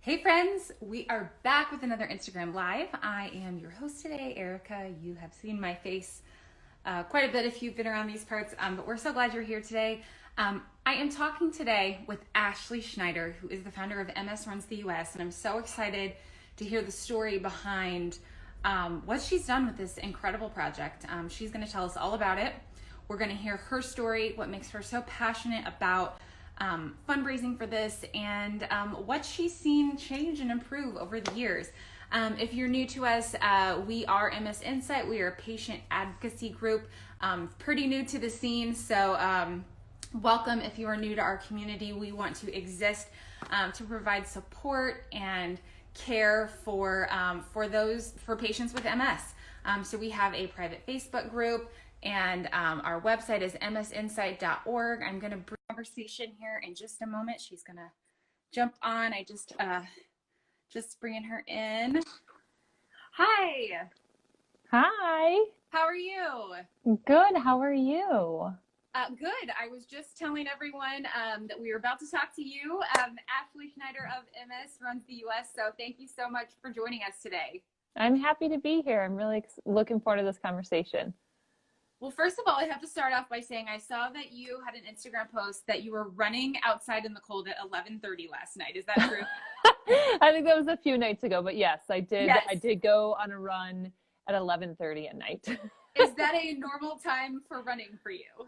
Hey friends, we are back with another Instagram Live. I am your host today, Erica. You have seen my face quite a bit if you've been around these parts, but we're so glad you're here today. I am talking today with Ashley Schneider, who is the founder of MS Runs the US, and I'm so excited to hear the story behind what she's done with this incredible project. She's going to tell us all about it. We're going to hear her story, what makes her so passionate about fundraising for this, and what she's seen change and improve over the years. If you're new to us, we are MS Insight. We are a patient advocacy group, pretty new to the scene. So welcome if you are new to our community. We want to exist to provide support and care for patients with MS. So we have a private Facebook group, and our website is msinsight.org. I'm going to bring conversation here in just a moment. She's going to jump on. I just bringing her in. Hi. Hi. How are you? Good. How are you? Good. I was just telling everyone that we were about to talk to you. Ashley Schneider of MS Runs the US. So thank you so much for joining us today. I'm happy to be here. I'm really looking forward to this conversation. Well, first of all, I have to start off by saying I saw that you had an Instagram post that you were running outside in the cold at 11:30 last night. Is that true? I think that was a few nights ago, but yes, I did. Yes. I did go on a run at 11:30 at night. Is that a normal time for running for you?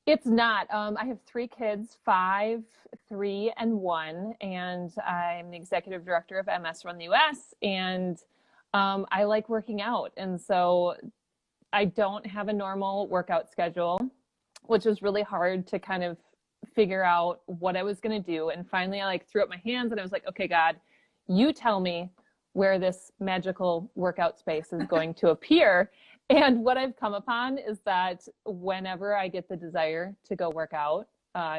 It's not. I have 3 kids, 5, 3, and 1, and I'm the executive director of MS Run the US, and I like working out, and so I don't have a normal workout schedule, which was really hard to kind of figure out what I was going to do. And finally, I threw up my hands and I was like, okay, God, you tell me where this magical workout space is going to appear. And what I've come upon is that whenever I get the desire to go work out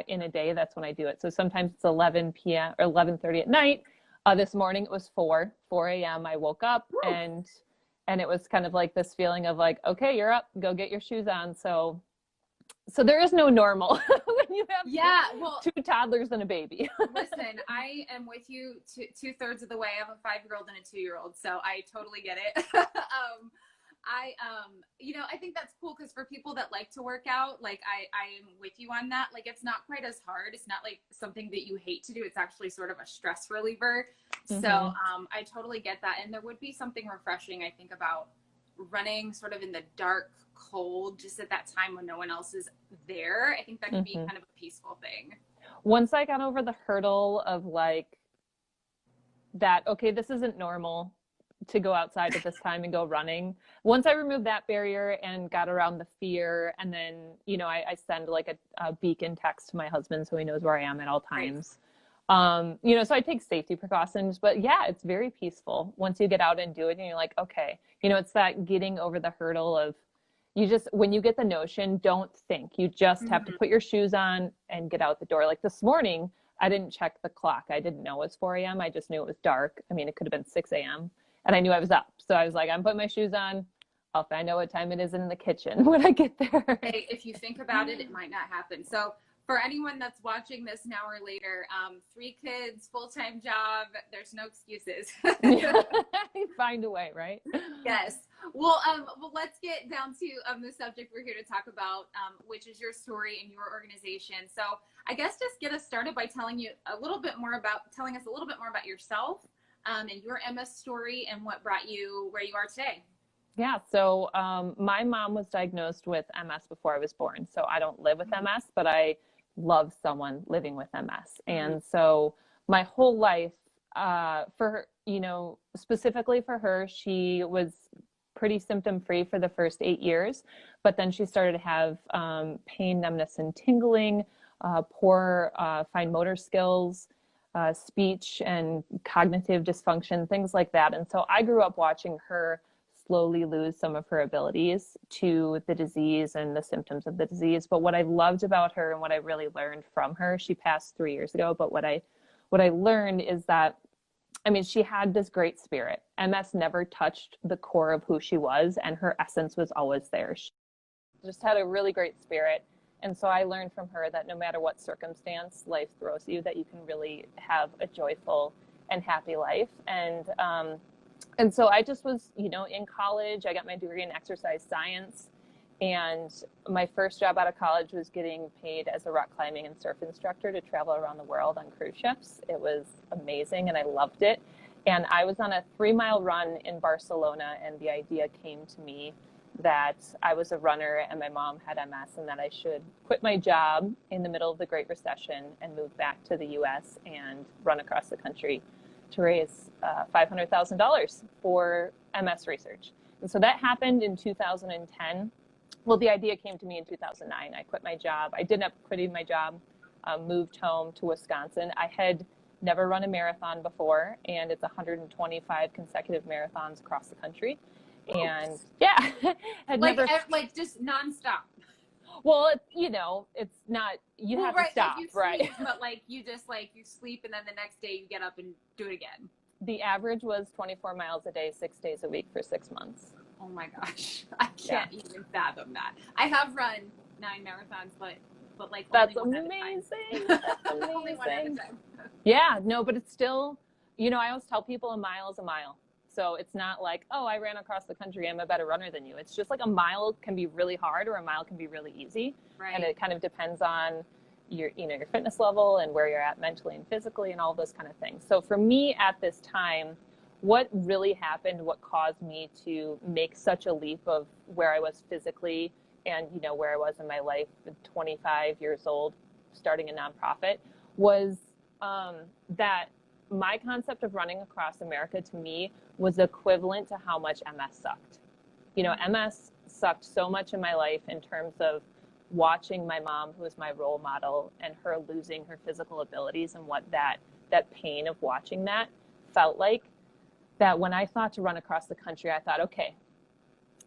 in a day, that's when I do it. So sometimes it's 11 p.m. or 11:30 at night. This morning it was 4 a.m. I woke up. Woo! And it was kind of like this feeling of like, okay, you're up, go get your shoes on. So there is no normal when you have 2 toddlers and a baby. Listen, I am with you two-thirds of the way. I have a 5-year-old and a 2-year-old, so I totally get it. I think that's cool because for people that like to work out, like I am with you on that. Like it's not quite as hard. It's not like something that you hate to do. It's actually sort of a stress reliever. Mm-hmm. So I totally get that. And there would be something refreshing, I think, about running sort of in the dark, cold, just at that time when no one else is there. I think that could be kind of a peaceful thing. Once I got over the hurdle of like that, okay, this isn't normal to go outside at this time and go running. Once I removed that barrier and got around the fear, and then, I send like a beacon text to my husband so he knows where I am at all times. Right. So I take safety precautions, but yeah, it's very peaceful once you get out and do it and you're like, okay, it's that getting over the hurdle of when you get the notion, don't think, you just have to put your shoes on and get out the door. Like this morning, I didn't check the clock. I didn't know it was 4 a.m. I just knew it was dark. I mean, it could have been 6 a.m. and I knew I was up. So I was like, I'm putting my shoes on. I'll find out what time it is in the kitchen when I get there. Hey, if you think about it, it might not happen. So for anyone that's watching this an hour later, 3 kids, full-time job, there's no excuses. Find a way, right? Yes. Well, let's get down to the subject we're here to talk about, which is your story and your organization. So I guess just get us started by telling us a little bit more about yourself and your MS story and what brought you where you are today. Yeah. So my mom was diagnosed with MS before I was born. So I don't live with MS, but I love someone living with MS. And so my whole life, specifically for her, she was pretty symptom-free for the first 8 years, but then she started to have pain, numbness, and tingling, poor fine motor skills, speech and cognitive dysfunction, things like that. And so I grew up watching her slowly lose some of her abilities to the disease and the symptoms of the disease. But what I loved about her and what I really learned from her, she passed 3 years ago, but what I learned is that, she had this great spirit. MS never touched the core of who she was, and her essence was always there. She just had a really great spirit. And so I learned from her that no matter what circumstance life throws you, that you can really have a joyful and happy life. And so I just was, you know, in college, I got my degree in exercise science. And my first job out of college was getting paid as a rock climbing and surf instructor to travel around the world on cruise ships. It was amazing and I loved it. And I was on a 3-mile run in Barcelona, and the idea came to me that I was a runner and my mom had MS, and that I should quit my job in the middle of the Great Recession and move back to the US and run across the country to raise $500,000 for MS research. And so that happened in 2010. Well, the idea came to me in 2009. I quit my job. I did end up quitting my job, moved home to Wisconsin. I had never run a marathon before, and it's 125 consecutive marathons across the country. And yeah, had like never like just nonstop. Well, you know, it's not, you have to stop, like right? Sleep, but like you just like you sleep and then the next day you get up and do it again. The average was 24 miles a day, 6 days a week for 6 months. Oh my gosh, I can't even fathom that. I have run 9 marathons, but like that's only amazing. That's amazing. Only one at a time. Yeah, no, but it's still, you know, I always tell people a mile is a mile. So it's not like, oh, I ran across the country, I'm a better runner than you. It's just like a mile can be really hard or a mile can be really easy. Right. And it kind of depends on your, you know, your fitness level and where you're at mentally and physically and all those kind of things. So for me at this time, what really happened, what caused me to make such a leap of where I was physically and, you know, where I was in my life at 25 years old, starting a nonprofit, was that my concept of running across America to me was equivalent to how much MS sucked. You know, MS sucked so much in my life in terms of watching my mom, who was my role model, and her losing her physical abilities, and what that pain of watching that felt like. That when I thought to run across the country, I thought, okay,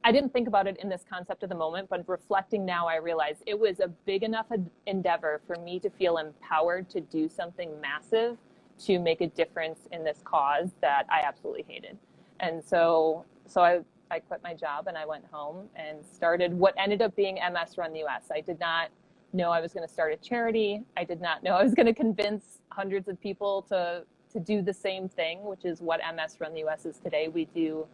I didn't think about it in this concept of the moment, but reflecting now, I realized it was a big enough endeavor for me to feel empowered to do something massive to make a difference in this cause that I absolutely hated. And so I quit my job and I went home and started what ended up being MS Run the US. I did not know I was going to start a charity. I did not know I was going to convince hundreds of people to do the same thing, which is what MS Run the US is today. We do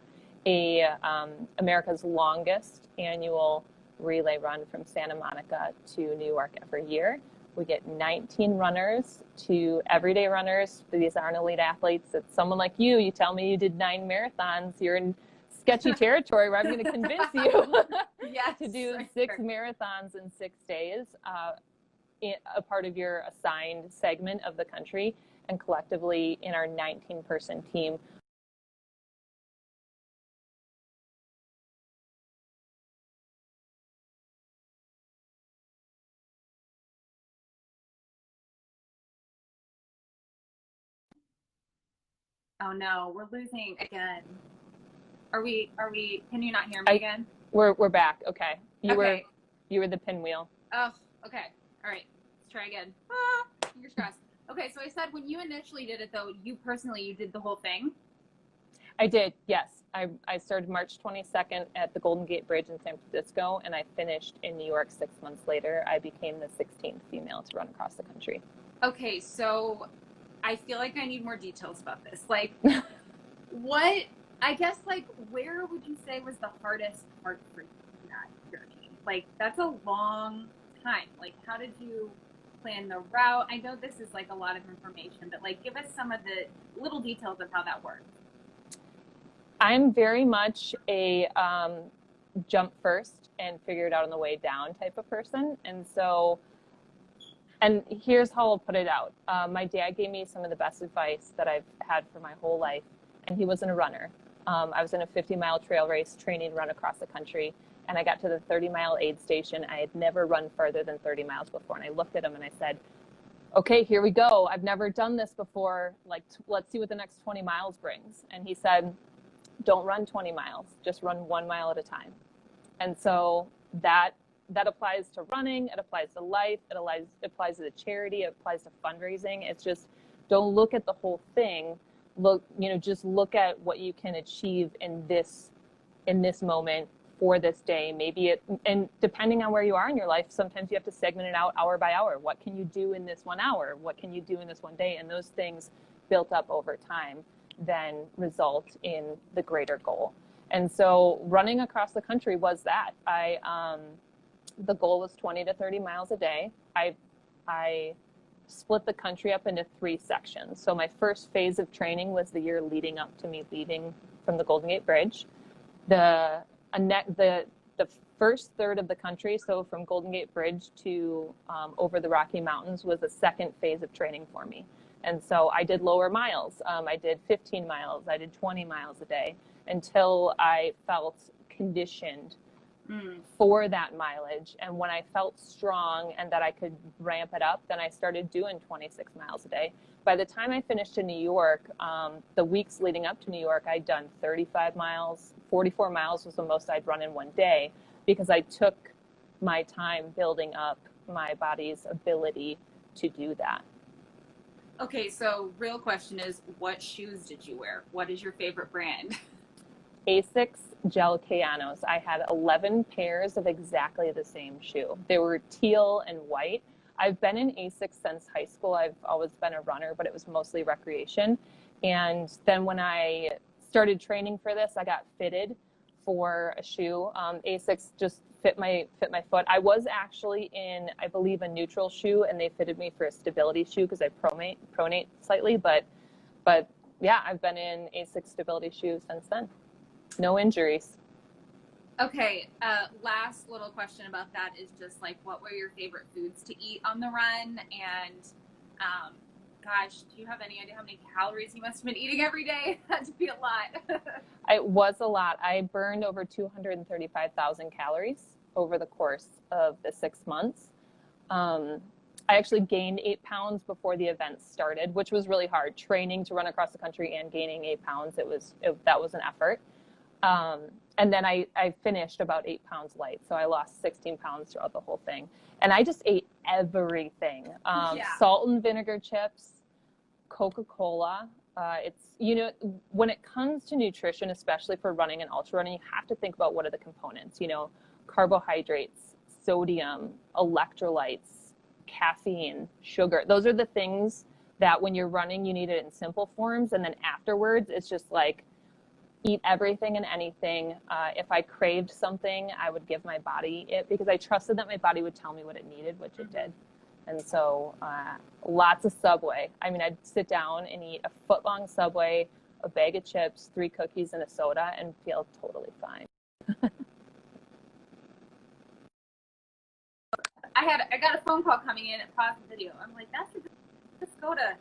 America's longest annual relay run from Santa Monica to New York every year. We get 19 runners to everyday runners. These aren't elite athletes. It's someone like you. You tell me you did 9 marathons. You're in sketchy territory where I'm going to convince you yes, to do 6 marathons in 6 days, a part of your assigned segment of the country. And collectively in our 19-person team, oh no, we're losing again. Are we, can you not hear me again? We're back. Okay. You okay. were the pinwheel. Oh, okay. All right. Let's try again. Fingers crossed. Okay. So I said when you initially did it though, you did the whole thing? I did. Yes. I started March 22nd at the Golden Gate Bridge in San Francisco, and I finished in New York 6 months later. I became the 16th female to run across the country. Okay. So I feel like I need more details about this. Like what, I guess, like, where would you say was the hardest part for you in that journey? Like, that's a long time. Like, how did you plan the route? I know this is, like, a lot of information, but, like, give us some of the little details of how that works. I'm very much a jump first and figure it out on the way down type of person. And so, and here's how I'll put it out. My dad gave me some of the best advice that I've had for my whole life, and he wasn't a runner. I was in a 50-mile trail race training to run across the country, and I got to the 30-mile aid station. I had never run further than 30 miles before, and I looked at him and I said, okay, here we go. I've never done this before. Like, let's see what the next 20 miles brings. And he said, don't run 20 miles, just run 1 mile at a time. And so that applies to running, it applies to life, it applies to the charity, it applies to fundraising. It's just, don't look at the whole thing. Just look at what you can achieve in this moment for this day. And depending on where you are in your life, sometimes you have to segment it out hour by hour. What can you do in this 1 hour? What can you do in this one day? And those things built up over time then result in the greater goal. And so running across the country was that. The goal was 20 to 30 miles a day. I split the country up into 3 sections. So my first phase of training was the year leading up to me leaving from the Golden Gate Bridge. The first third of the country, so from Golden Gate Bridge to over the Rocky Mountains, was the second phase of training for me. And so I did lower miles. I did 15 miles. I did 20 miles a day until I felt conditioned for that mileage. And when I felt strong and that I could ramp it up, then I started doing 26 miles a day. By the time I finished in New York, the weeks leading up to New York, I'd done 35 miles. 44 miles was the most I'd run in one day, because I took my time building up my body's ability to do that. Okay, so real question is, what shoes did you wear? What is your favorite brand? Asics Gel Kayanos. I had 11 pairs of exactly the same shoe. They were teal and white. I've been in Asics since high school. I've always been a runner, but it was mostly recreation. And then when I started training for this, I got fitted for a shoe. Asics just fit my foot. I was actually in, I believe, a neutral shoe, and they fitted me for a stability shoe because I pronate slightly. But yeah, I've been in Asics stability shoes since then. No injuries. Okay, last little question about that is just like, what were your favorite foods to eat on the run? And gosh, do you have any idea how many calories you must have been eating every day? That had to be a lot. It was a lot. I burned over 235,000 calories over the course of the 6 months. I actually gained 8 pounds before the event started, which was really hard. Training to run across the country and gaining 8 pounds, that was an effort. And then I finished about 8 pounds light. So I lost 16 pounds throughout the whole thing. And I just ate everything. Salt and vinegar chips, Coca-Cola. When it comes to nutrition, especially for running and ultra running, you have to think about what are the components, carbohydrates, sodium, electrolytes, caffeine, sugar. Those are the things that when you're running, you need it in simple forms. And then afterwards, it's just like, eat everything and anything. If I craved something, I would give my body it because I trusted that my body would tell me what it needed, which it did. And so lots of Subway. I mean, I'd sit down and eat a foot-long Subway, a bag of chips, 3 cookies, and a soda and feel totally fine. I got a phone call coming in and paused the video. I'm like, let's go to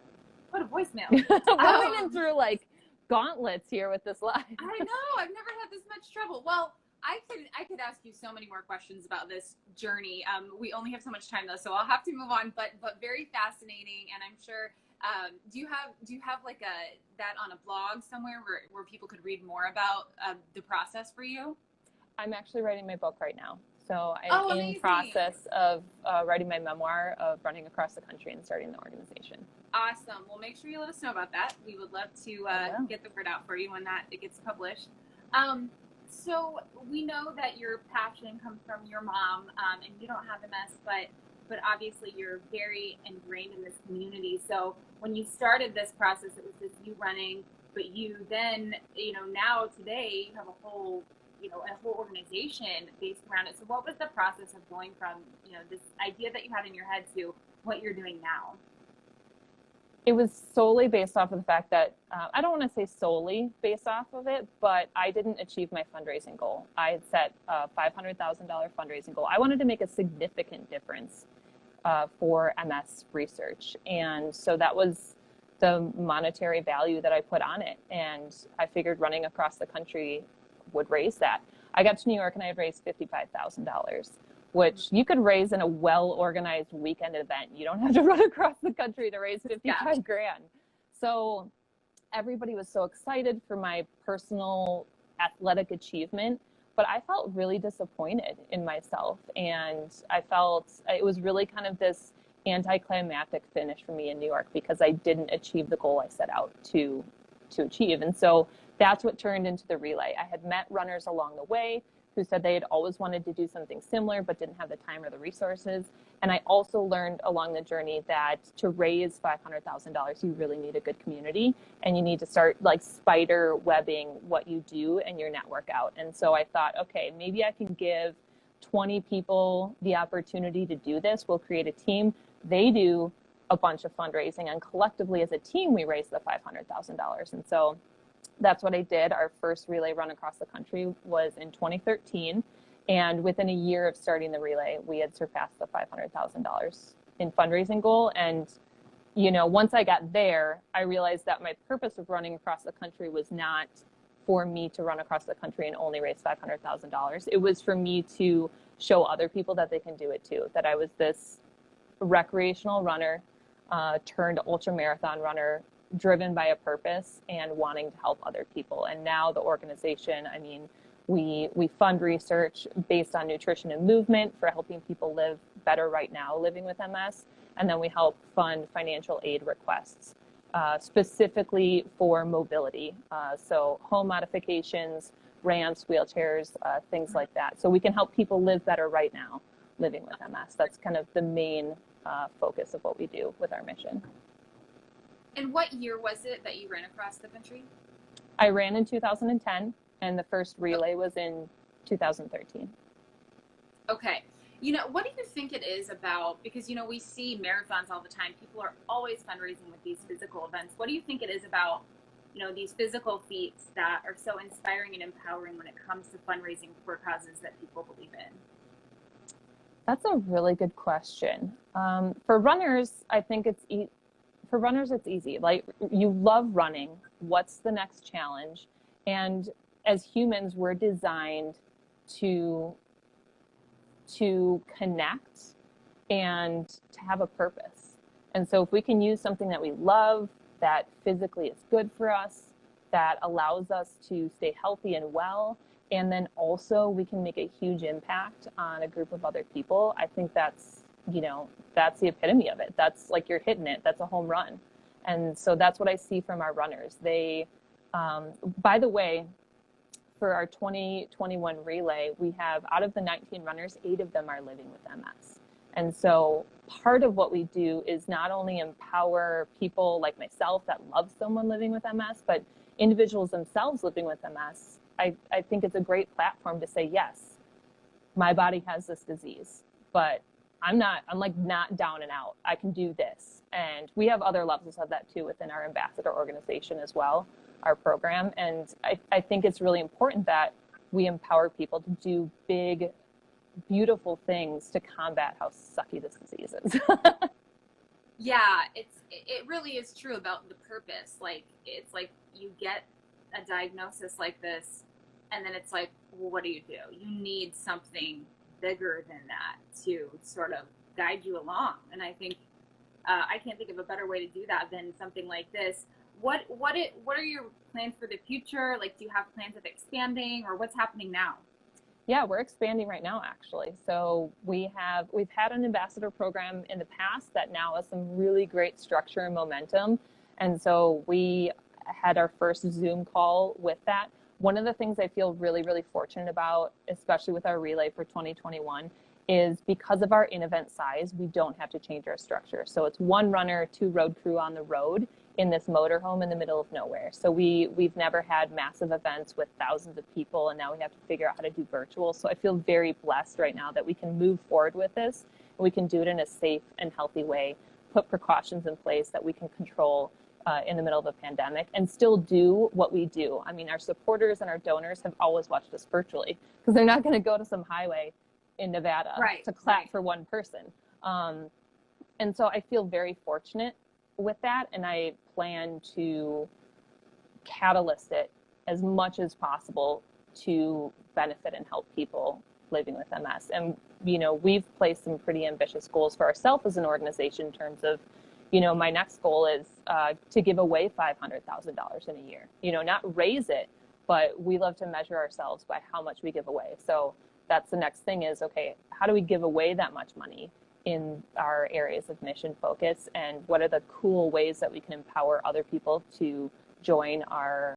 voicemail. We're going through like gauntlets here with this live. I know, I've never had this much trouble. Well, I could ask you so many more questions about this journey. We only have so much time though, so I'll have to move on. But very fascinating, and I'm sure. Do you have like that on a blog somewhere where people could read more about the process for you? I'm actually writing my book right now, so I'm in process of writing my memoir of running across the country and starting the organization. Awesome. Well, make sure you let us know about that. We would love to get the word out for you when it gets published. So we know that your passion comes from your mom, and you don't have MS, but obviously you're very ingrained in this community. So when you started this process, it was just you running, but you then, now today you have a whole organization based around it. So what was the process of going from, this idea that you had in your head to what you're doing now? It was solely based off of the fact that, I don't want to say solely based off of it, but I didn't achieve my fundraising goal. I had set a $500,000 fundraising goal. I wanted to make a significant difference for MS research. And so that was the monetary value that I put on it. And I figured running across the country would raise that. I got to New York and I had raised $55,000. Which you could raise in a well-organized weekend event. You don't have to run across the country to raise 55 grand. So everybody was so excited for my personal athletic achievement, but I felt really disappointed in myself. And I felt it was really kind of this anticlimactic finish for me in New York because I didn't achieve the goal I set out to achieve. And so that's what turned into the relay. I had met runners along the way who said they had always wanted to do something similar but didn't have the time or the resources. And I also learned along the journey that to raise $500,000, you really need a good community, and you need to start like spider webbing what you do and your network out. And so I thought, okay, maybe I can give 20 people the opportunity to do this. We'll create a team. They do a bunch of fundraising, and collectively as a team, we raised the $500,000. And so that's what I did. Our first relay run across the country was in 2013. And within a year of starting the relay, we had surpassed the $500,000 in fundraising goal. And, you know, once I got there, I realized that my purpose of running across the country was not for me to run across the country and only raise $500,000. It was for me to show other people that they can do it too, that I was this recreational runner turned ultra marathon runner, driven by a purpose and wanting to help other people. And now the organization, I mean, we fund research based on nutrition and movement for helping people live better right now living with MS. And then we help fund financial aid requests specifically for mobility. So home modifications, ramps, wheelchairs, things like that. So we can help people live better right now living with MS. That's kind of the main focus of what we do with our mission. And what year was it that you ran across the country? I ran in 2010, and the first relay was in 2013. Okay. You know, what do you think it is about, because, you know, we see marathons all the time. People are always fundraising with these physical events. What do you think it is about, you know, these physical feats that are so inspiring and empowering when it comes to fundraising for causes that people believe in? That's a really good question. For runners, I think it's easy. Like, you love running. What's the next challenge? And as humans, we're designed to connect and to have a purpose. And so if we can use something that we love, that physically is good for us, that allows us to stay healthy and well, and then also we can make a huge impact on a group of other people, I think that's, you know, that's the epitome of it. That's like, you're hitting it. That's a home run. And so that's what I see from our runners. They, by the way, for our 2021 relay, we have, out of the 19 runners, 8 of them are living with MS. And so part of what we do is not only empower people like myself that love someone living with MS, but individuals themselves living with MS. I think it's a great platform to say, yes, my body has this disease, but I'm like not down and out. I can do this. And we have other levels of that too within our ambassador organization as well, our program. And I think it's really important that we empower people to do big, beautiful things to combat how sucky this disease is. Yeah, it really is true about the purpose. Like, it's like you get a diagnosis like this, and then it's like, well, what do? You need something bigger than that to sort of guide you along. And I think I can't think of a better way to do that than something like this. What are your plans for the future? Like, do you have plans of expanding, or what's happening now? Yeah, we're expanding right now, actually. So we've had an ambassador program in the past that now has some really great structure and momentum. And so we had our first Zoom call with that. One of the things I feel really, really fortunate about, especially with our relay for 2021, is because of our in-event size, we don't have to change our structure. So it's 1 runner, 2 road crew on the road in this motorhome in the middle of nowhere. So we've never had massive events with thousands of people, and now we have to figure out how to do virtual. So I feel very blessed right now that we can move forward with this, and we can do it in a safe and healthy way, put precautions in place that we can control in the middle of a pandemic, and still do what we do. I mean, our supporters and our donors have always watched us virtually, because they're not going to go to some highway in Nevada to clap for one person. And so I feel very fortunate with that, and I plan to catalyst it as much as possible to benefit and help people living with MS. And, you know, we've placed some pretty ambitious goals for ourselves as an organization in terms of, you know, my next goal is to give away $500,000 in a year. You know, not raise it, but we love to measure ourselves by how much we give away. So that's the next thing is, okay, how do we give away that much money in our areas of mission focus? And what are the cool ways that we can empower other people to join our